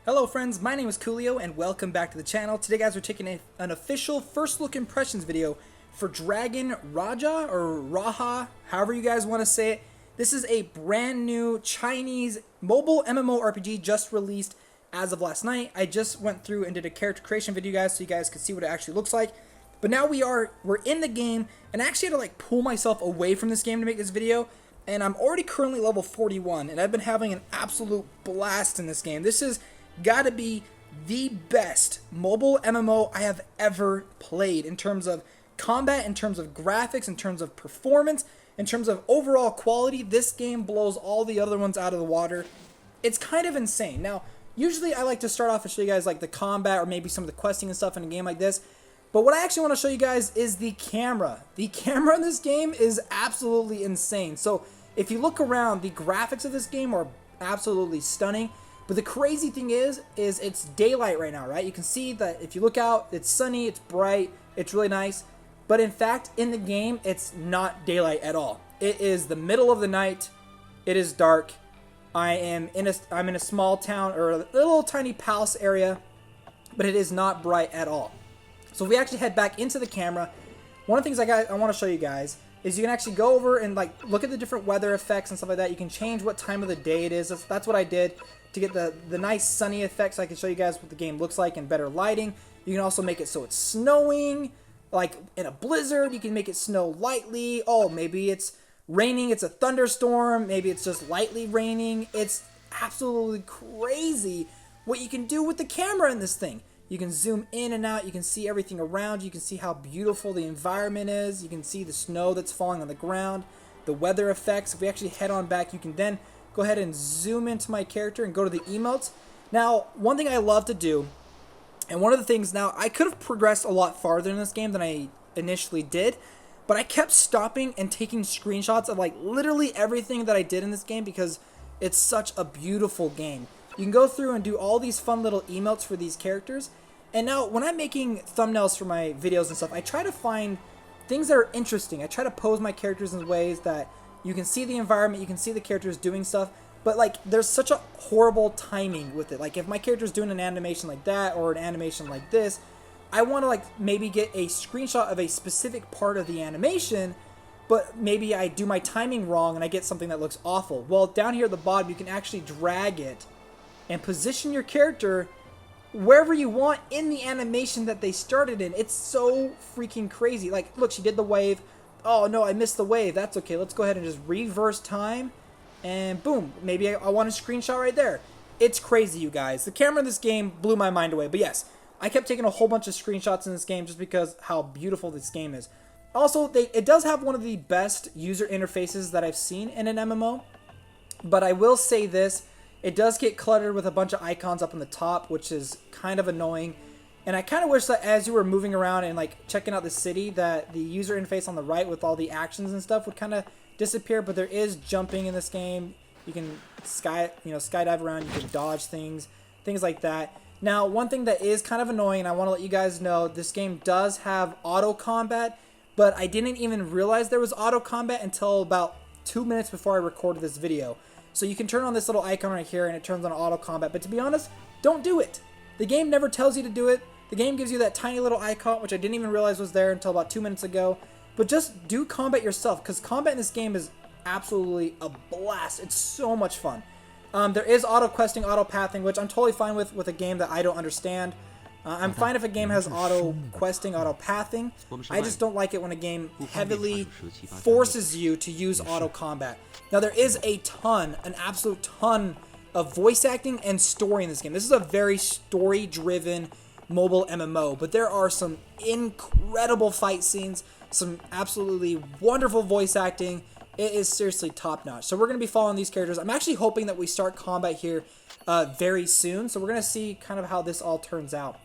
Hello friends, my name is Koolio and welcome back to the channel. Today guys, we're taking an official first look impressions video for Dragon Raja or Raha, however you guys want to say it. This is a brand new Chinese mobile MMORPG just released as of last night. I just went through and did a character creation video guys so you guys could see what it actually looks like. But now we're in the game, and I actually had to like pull myself away from this game to make this video. And I'm already currently level 41 and I've been having an absolute blast in this game. This is gotta be the best mobile MMO I have ever played in terms of combat, in terms of graphics, in terms of performance, in terms of overall quality. This game blows all the other ones out of the water. It's kind of insane. Now, usually I like to start off and show you guys like the combat or maybe some of the questing and stuff in a game like this. But what I actually want to show you guys is the camera. The camera in this game is absolutely insane. So if you look around, the graphics of this game are absolutely stunning. But the crazy thing is it's daylight right now, right? You can see that if you look out, it's sunny, it's bright, it's really nice. But in fact, in the game, it's not daylight at all. It is the middle of the night. It is dark. I'm in a small town or a little tiny palace area, but it is not bright at all. So if we actually head back into the camera, one of the things I want to show you guys is you can actually go over and like look at the different weather effects and stuff like that. You can change what time of the day it is. That's what I did to get the nice sunny effects. So I can show you guys what the game looks like and better lighting. You can also make it so it's snowing, like in a blizzard. You can make it snow lightly. Oh, maybe it's raining, it's a thunderstorm. Maybe it's just lightly raining. It's absolutely crazy what you can do with the camera in this thing. You can zoom in and out. You can see everything around you. You can see how beautiful the environment is. You can see the snow that's falling on the ground, the weather effects. If we actually head on back, you can then go ahead and zoom into my character and go to the emotes. Now, one thing I love to do, and one of the things now, I could have progressed a lot farther in this game than I initially did, but I kept stopping and taking screenshots of like literally everything that I did in this game because it's such a beautiful game. You can go through and do all these fun little emotes for these characters. And now, when I'm making thumbnails for my videos and stuff, I try to find things that are interesting. I try to pose my characters in ways that you can see the environment, you can see the characters doing stuff, but like there's such a horrible timing with it. Like if my character's doing an animation like that or an animation like this, I want to like maybe get a screenshot of a specific part of the animation, but maybe I do my timing wrong and I get something that looks awful. Well, down here at the bottom, you can actually drag it and position your character wherever you want in the animation that they started in. It's so freaking crazy. Like, look, she did the wave. Oh, no, I missed the wave. That's okay. Let's go ahead and just reverse time. And boom. Maybe I want a screenshot right there. It's crazy, you guys. The camera in this game blew my mind away. But yes, I kept taking a whole bunch of screenshots in this game just because how beautiful this game is. Also, it does have one of the best user interfaces that I've seen in an MMO. But I will say this. It does get cluttered with a bunch of icons up on the top, which is kind of annoying. And I kind of wish that as you were moving around and like checking out the city, that the user interface on the right with all the actions and stuff would kind of disappear. But there is jumping in this game. You can skydive around. You can dodge things like that. Now, one thing that is kind of annoying, and I want to let you guys know, this game does have auto combat, but I didn't even realize there was auto combat until about 2 minutes before I recorded this video. So you can turn on this little icon right here and it turns on auto combat. But to be honest, don't do it. The game never tells you to do it. The game gives you that tiny little icon, which I didn't even realize was there until about 2 minutes ago. But just do combat yourself, because combat in this game is absolutely a blast. It's so much fun. There is auto questing, auto pathing, which I'm totally fine with a game that I don't understand. I'm fine if a game has auto questing, auto pathing. I just don't like it when a game heavily forces you to use auto combat. Now there is an absolute ton of voice acting and story in this game. This is a very story-driven mobile MMO, but there are some incredible fight scenes, some absolutely wonderful voice acting. It is seriously top-notch. So we're going to be following these characters. I'm actually hoping that we start combat here very soon, so we're going to see kind of how this all turns out.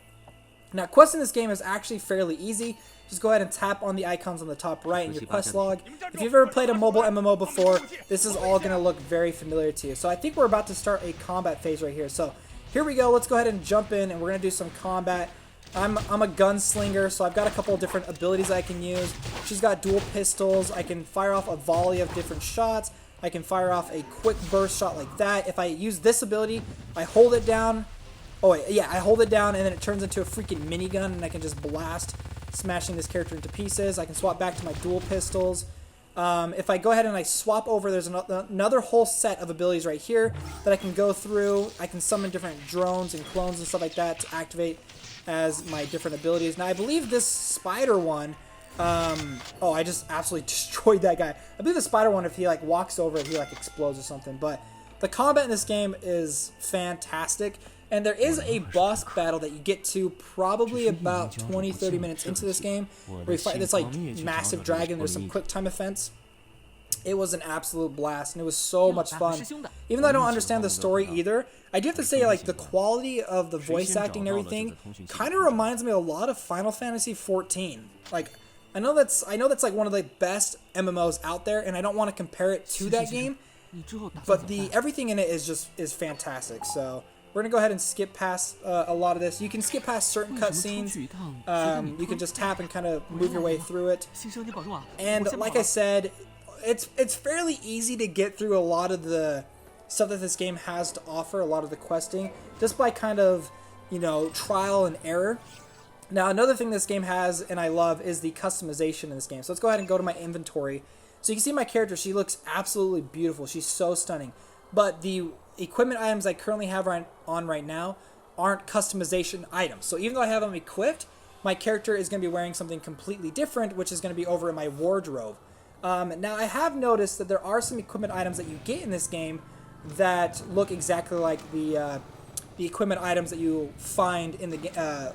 Now, questing this game is actually fairly easy. Just go ahead and tap on the icons on the top right in your quest log. If you've ever played a mobile MMO before, this is all going to look very familiar to you. So I think we're about to start a combat phase right here. So here we go. Let's go ahead and jump in, and we're going to do some combat. I'm a gunslinger, so I've got a couple of different abilities I can use. She's got dual pistols. I can fire off a volley of different shots. I can fire off a quick burst shot like that. If I use this ability, I hold it down, Oh wait, yeah, I hold it down and then it turns into a freaking minigun and I can just blast, smashing this character into pieces. I can swap back to my dual pistols. If I go ahead and I swap over, there's another whole set of abilities right here that I can go through. I can summon different drones and clones and stuff like that to activate as my different abilities. Now I believe this spider one, oh, I just absolutely destroyed that guy. I believe the spider one, if he like walks over it, he like explodes or something. But the combat in this game is fantastic. And there is a boss battle that you get to probably about 20-30 minutes into this game where you fight this like massive dragon. There's some quick time events. It was an absolute blast and it was so much fun. Even though I don't understand the story either, I do have to say like the quality of the voice acting and everything kind of reminds me a lot of Final Fantasy XIV. Like I know that's like one of the best MMOs out there, and I don't want to compare it to that game, but everything in it is fantastic. So we're going to go ahead and skip past a lot of this. You can skip past certain cutscenes. You can just tap and kind of move your way through it. And like I said, it's fairly easy to get through a lot of the stuff that this game has to offer, a lot of the questing, just by kind of, you know, trial and error. Now, another thing this game has, and I love, is the customization in this game. So let's go ahead and go to my inventory. So you can see my character. She looks absolutely beautiful. She's so stunning. But the equipment items I currently have on right now aren't customization items. So even though I have them equipped, my character is going to be wearing something completely different, which is going to be over in my wardrobe. Now, I have noticed that there are some equipment items that you get in this game that look exactly like the equipment items that you find in the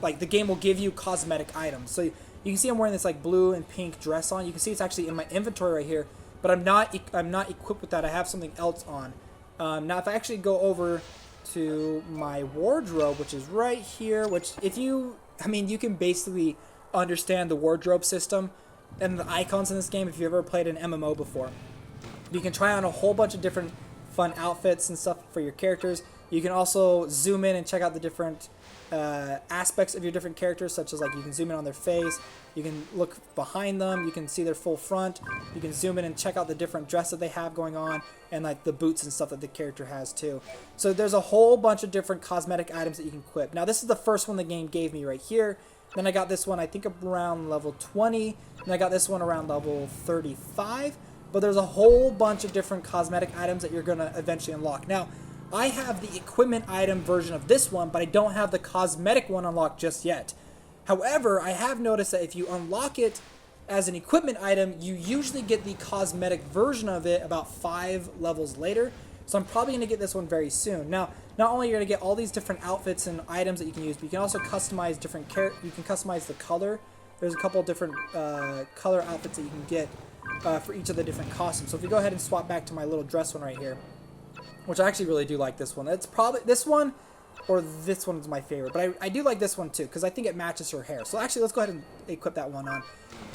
like the game will give you cosmetic items. So you can see I'm wearing this like blue and pink dress on. You can see it's actually in my inventory right here, but I'm not equipped with that. I have something else on. Now, if I actually go over to my wardrobe, which is right here, which you can basically understand the wardrobe system and the icons in this game if you've ever played an MMO before. You can try on a whole bunch of different fun outfits and stuff for your characters. You can also zoom in and check out the different aspects of your different characters, such as like you can zoom in on their face, you can look behind them, you can see their full front, you can zoom in and check out the different dress that they have going on, and like the boots and stuff that the character has too. So there's a whole bunch of different cosmetic items that you can equip. Now this is the first one the game gave me right here. Then I got this one I think around level 20, and I got this one around level 35. But there's a whole bunch of different cosmetic items that you're going to eventually unlock. Now, I have the equipment item version of this one, but I don't have the cosmetic one unlocked just yet. However, I have noticed that if you unlock it as an equipment item, you usually get the cosmetic version of it about 5 levels later. So I'm probably going to get this one very soon. Now, not only are you going to get all these different outfits and items that you can use, but you can also customize different you can customize the color. There's a couple of different color outfits that you can get for each of the different costumes. So if we go ahead and swap back to my little dress one right here, which I actually really do like this one. It's probably this one or this one is my favorite, but I do like this one too because I think it matches her hair. So actually, let's go ahead and equip that one on.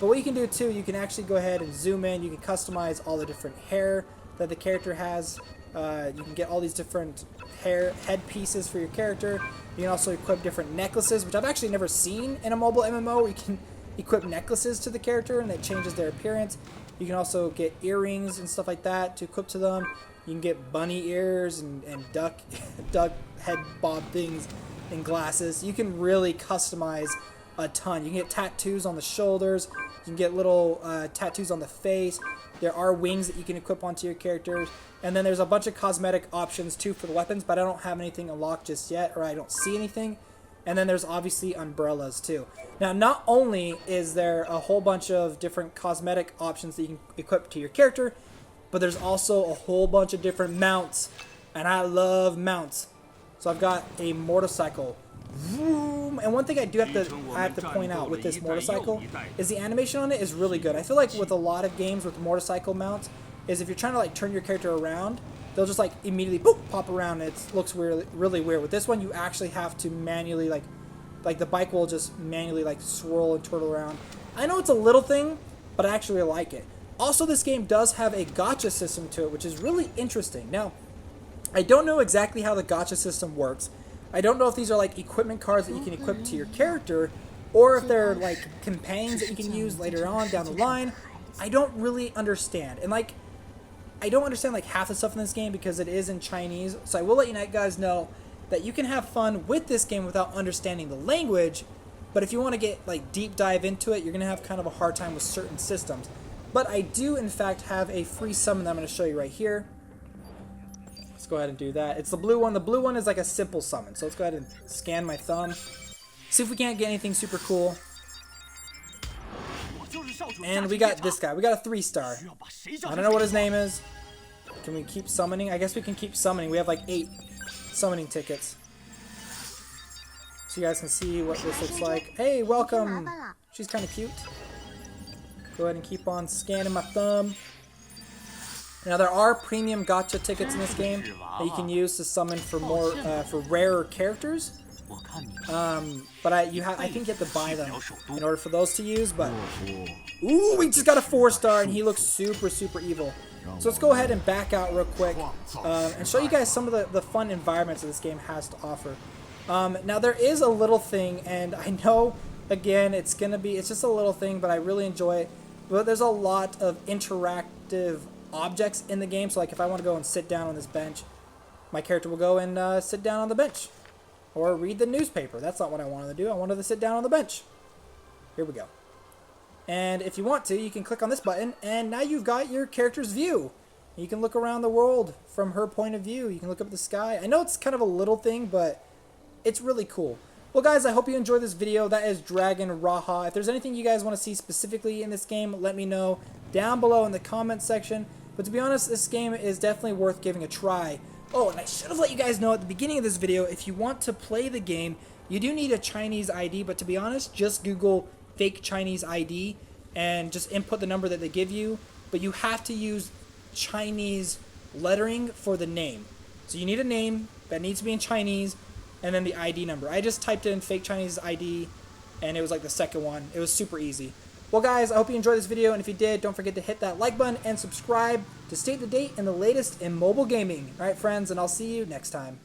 But what you can do too, you can actually go ahead and zoom in. You can customize all the different hair that the character has. You can get all these different head pieces for your character. You can also equip different necklaces, which I've actually never seen in a mobile MMO where you can equip necklaces to the character and it changes their appearance. You can also get earrings and stuff like that to equip to them. You can get bunny ears and duck head bob things and glasses. You can really customize a ton. You can get tattoos on the shoulders. You can get little tattoos on the face. There are wings that you can equip onto your characters. And then there's a bunch of cosmetic options too for the weapons, but I don't have anything unlocked just yet, or I don't see anything. And then there's obviously umbrellas too. Now, not only is there a whole bunch of different cosmetic options that you can equip to your character, but there's also a whole bunch of different mounts. And I love mounts. So I've got a motorcycle. Vroom. And one thing I have to point out with this motorcycle is the animation on it is really good. I feel like with a lot of games with motorcycle mounts, is if you're trying to like turn your character around, they'll just like immediately boop, pop around. It looks really weird. With this one, you actually have to manually like the bike will just manually like swirl and twirl around. I know it's a little thing, but I actually like it. Also, this game does have a gacha system to it, which is really interesting. Now, I don't know exactly how the gacha system works. I don't know if these are like equipment cards that you can equip to your character, or if they're like companions that you can use later on down the line. I don't really understand. And like, I don't understand like half the stuff in this game because it is in Chinese. So I will let you guys know that you can have fun with this game without understanding the language, but if you want to get like deep dive into it, you're going to have kind of a hard time with certain systems. But I do in fact have a free summon that I'm going to show you right here. Let's go ahead and do that. It's the blue one. The blue one is like a simple summon. So let's go ahead and scan my thumb. See if we can't get anything super cool. And we got this guy. We got a 3-star. I don't know what his name is. Can we keep summoning? I guess we can keep summoning. We have like 8 summoning tickets. So you guys can see what this looks like. Hey, welcome. She's kind of cute. Go ahead and keep on scanning my thumb. Now there are premium gacha tickets in this game that you can use to summon for more for rarer characters. But I think you have to buy them in order for those to use. But ooh, we just got a 4-star and he looks super evil. So let's go ahead and back out real quick and show you guys some of the fun environments that this game has to offer. Now there is a little thing, and I know again it's just a little thing, but I really enjoy it. But there's a lot of interactive objects in the game. So like if I want to go and sit down on this bench, my character will go and sit down on the bench. Or read the newspaper. That's not what I wanted to do. I wanted to sit down on the bench. Here we go. And if you want to, you can click on this button, and now you've got your character's view. You can look around the world from her point of view. You can look up at the sky. I know it's kind of a little thing, but it's really cool. Well, guys, I hope you enjoyed this video. That is Dragon Raha. If there's anything you guys want to see specifically in this game, let me know down below in the comment section. But to be honest, this game is definitely worth giving a try. Oh, and I should have let you guys know at the beginning of this video, if you want to play the game, you do need a Chinese ID, but to be honest, just Google fake Chinese ID and just input the number that they give you, but you have to use Chinese lettering for the name. So you need a name that needs to be in Chinese, and then the ID number. I just typed in fake Chinese ID, and it was like the second one. It was super easy. Well, guys, I hope you enjoyed this video, and if you did, don't forget to hit that like button and subscribe to stay up to date in the latest in mobile gaming. All right, friends, and I'll see you next time.